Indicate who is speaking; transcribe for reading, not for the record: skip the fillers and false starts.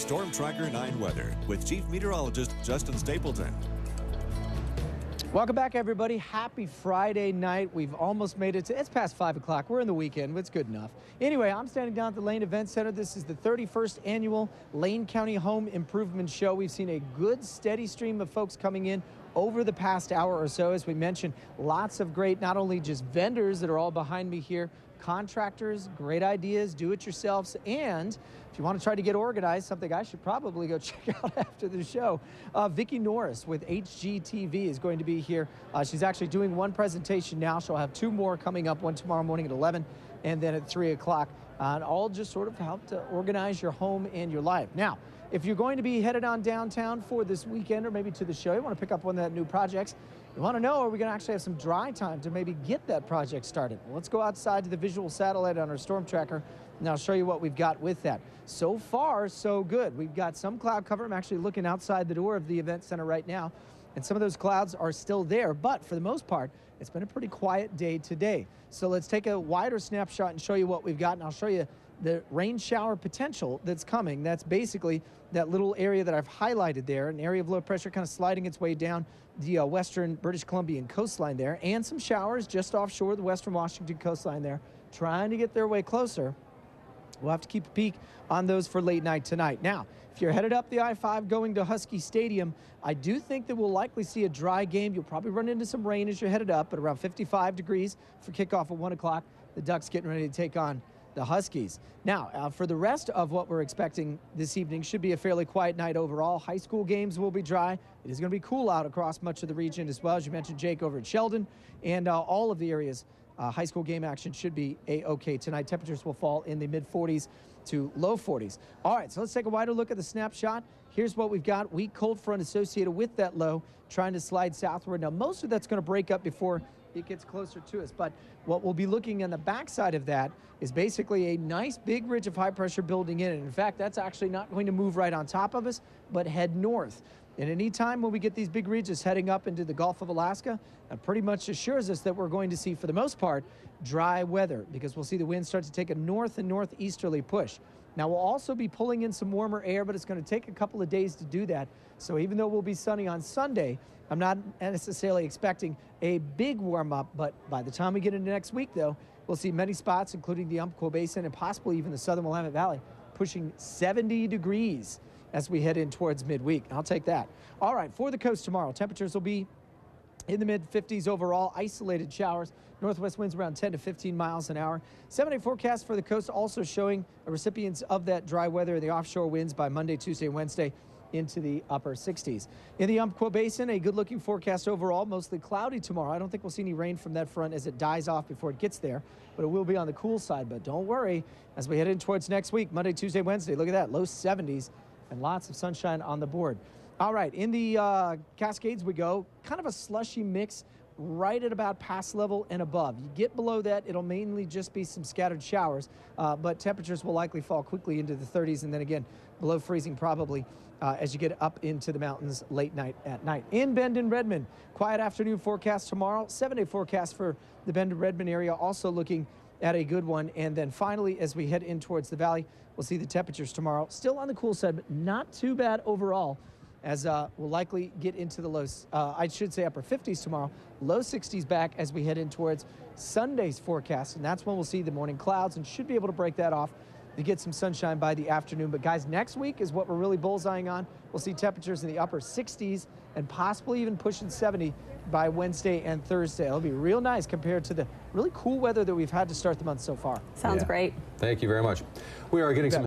Speaker 1: Storm Tracker 9 weather with Chief Meteorologist Justin Stapleton.
Speaker 2: Welcome back, everybody. Happy Friday night. We've almost made it to, it's past 5 o'clock. We're in the weekend. It's good enough. Anyway, I'm standing down at the Lane Event Center. This is the 31st annual Lane County Home Improvement Show. We've seen a good, steady stream of folks coming in over the past hour or so. As we mentioned, lots of great, not only just vendors that are all behind me here, contractors, great ideas, do-it-yourselves, and if you want to try to get organized, something I should probably go check out after the show, Vicki Norris with HGTV is going to be here. She's actually doing one presentation now. She'll have two more coming up, one tomorrow morning at 11 and then at 3 o'clock, and all just sort of help to organize your home and your life. Now, if you're going to be headed on downtown for this weekend or maybe to the show, you want to pick up one of that new projects, you want to know, are we going to actually have some dry time to maybe get that project started? Well, let's go outside to the visual satellite on our storm tracker, and I'll show you what we've got with that. So far, so good. We've got some cloud cover. I'm actually looking outside the door of the event center right now, and some of those clouds are still there, but for the most part, it's been a pretty quiet day today. So let's take a wider snapshot and show you what we've got, and I'll show you the rain shower potential that's coming. That's basically that little area that I've highlighted there, an area of low pressure kind of sliding its way down the western British Columbian coastline there, and some showers just offshore the western Washington coastline there, trying to get their way closer. We'll have to keep a peek on those for late night tonight. Now, if you're headed up the I-5 going to Husky Stadium, I do think that we'll likely see a dry game. You'll probably run into some rain as you're headed up at around 55 degrees for kickoff at 1 o'clock. The Ducks getting ready to take on the Huskies. Now, for the rest of what we're expecting this evening, should be a fairly quiet night overall. High school games will be dry. It is going to be cool out across much of the region as well. As you mentioned, Jake, over at Sheldon, and all of the areas, high school game action should be a-okay tonight. Temperatures will fall in the mid-40s to low 40s. All right, so let's take a wider look at the snapshot. Here's what we've got. Weak cold front associated with that low, trying to slide southward. Now, most of that's going to break up before it gets closer to us, but what we'll be looking on the backside of that is basically a nice big ridge of high pressure building in, and in fact, that's actually not going to move right on top of us, but head north. And any time when we get these big ridges heading up into the Gulf of Alaska, that pretty much assures us that we're going to see, for the most part, dry weather, because we'll see the wind start to take a north and northeasterly push. Now, we'll also be pulling in some warmer air, but it's going to take a couple of days to do that. So even though we'll be sunny on Sunday, I'm not necessarily expecting a big warm-up, but by the time we get into next week, though, we'll see many spots, including the Umpqua Basin and possibly even the southern Willamette Valley, pushing 70 degrees as we head in towards midweek. I'll take that. All right, for the coast tomorrow, temperatures will be in the mid-50s overall, isolated showers. Northwest winds around 10 to 15 miles an hour. 7-day forecast for the coast also showing recipients of that dry weather, the offshore winds by Monday, Tuesday, Wednesday into the upper 60s. In the Umpqua Basin, a good-looking forecast overall, mostly cloudy tomorrow. I don't think we'll see any rain from that front as it dies off before it gets there, but it will be on the cool side. But don't worry, as we head in towards next week, Monday, Tuesday, Wednesday, look at that, low 70s and lots of sunshine on the board. All right, in the Cascades we go, kind of a slushy mix right at about pass level and above. You get below that, it'll mainly just be some scattered showers, but temperatures will likely fall quickly into the 30s, and then again, below freezing probably as you get up into the mountains late night at night. In Bend and Redmond, quiet afternoon forecast tomorrow. 7-day forecast for the Bend and Redmond area, also looking at a good one. And then finally, as we head in towards the valley, we'll see the temperatures tomorrow still on the cool side, but not too bad overall, as we'll likely get into the lows, I should say upper 50s tomorrow, low 60s back as we head in towards Sunday's forecast, and that's when we'll see the morning clouds and should be able to break that off to get some sunshine by the afternoon. But guys, next week is what we're really bullseyeing on. We'll see temperatures in the upper 60s and possibly even pushing 70 by Wednesday and Thursday. It'll be real nice compared to the really cool weather that we've had to start the month so far.
Speaker 3: Sounds great.
Speaker 4: Thank you very much. We are getting some